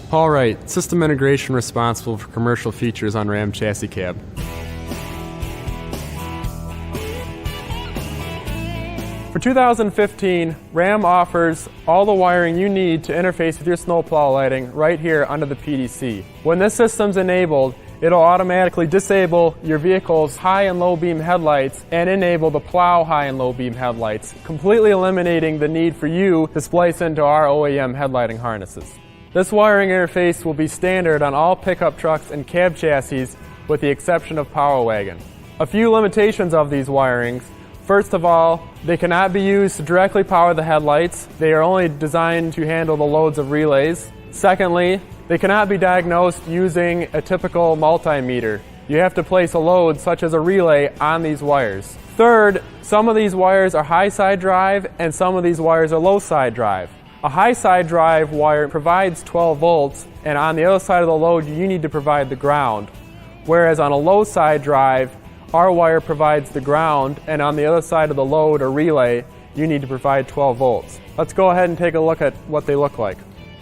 Paul Wright, System Integration responsible for commercial features on Ram Chassis Cab. For 2015, Ram offers all the wiring you need to interface with your snowplow lighting right here under the PDC. When this system's enabled, it'll automatically disable your vehicle's high and low beam headlights and enable the plow high and low beam headlights, completely eliminating the need for you to splice into our OEM headlighting harnesses. This wiring interface will be standard on all pickup trucks and cab chassis with the exception of Power Wagon. A few limitations of these wirings. First of all, they cannot be used to directly power the headlights. They are only designed to handle the loads of relays. Secondly, they cannot be diagnosed using a typical multimeter. You have to place a load, such as a relay, on these wires. Third, some of these wires are high side drive and some of these wires are low side drive. A high side drive wire provides 12 volts, and on the other side of the load you need to provide the ground. Whereas on a low side drive, our wire provides the ground, and on the other side of the load or relay, you need to provide 12 volts. Let's go ahead and take a look at what they look like.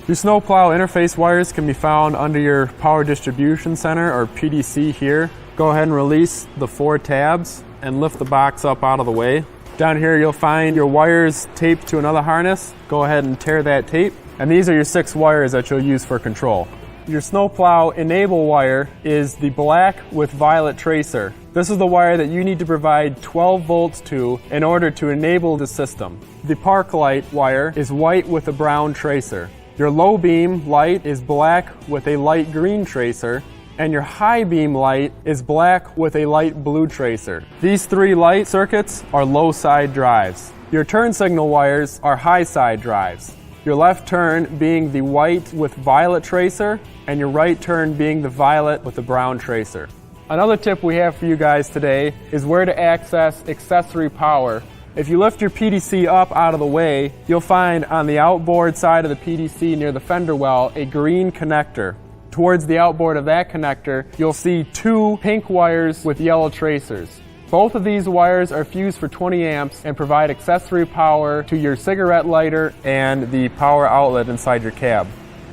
Your snowplow interface wires can be found under your power distribution center or PDC here. Go ahead and release the 4 tabs and lift the box up out of the way. Down here you'll find your wires taped to another harness. Go ahead and tear that tape. And these are your 6 wires that you'll use for control. Your snowplow enable wire is the black with violet tracer. This is the wire that you need to provide 12 volts to in order to enable the system. The park light wire is white with a brown tracer. Your low beam light is black with a light green tracer, and your high beam light is black with a light blue tracer. These 3 light circuits are low side drives. Your turn signal wires are high side drives. Your left turn being the white with violet tracer, and your right turn being the violet with the brown tracer. Another tip we have for you guys today is where to access accessory power. If you lift your PDC up out of the way, you'll find on the outboard side of the PDC near the fender well a green connector. Towards the outboard of that connector, you'll see 2 pink wires with yellow tracers. Both of these wires are fused for 20 amps and provide accessory power to your cigarette lighter and the power outlet inside your cab.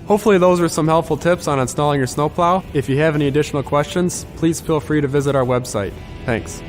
Hopefully those were some helpful tips on installing your snowplow. If you have any additional questions, please feel free to visit our website. Thanks.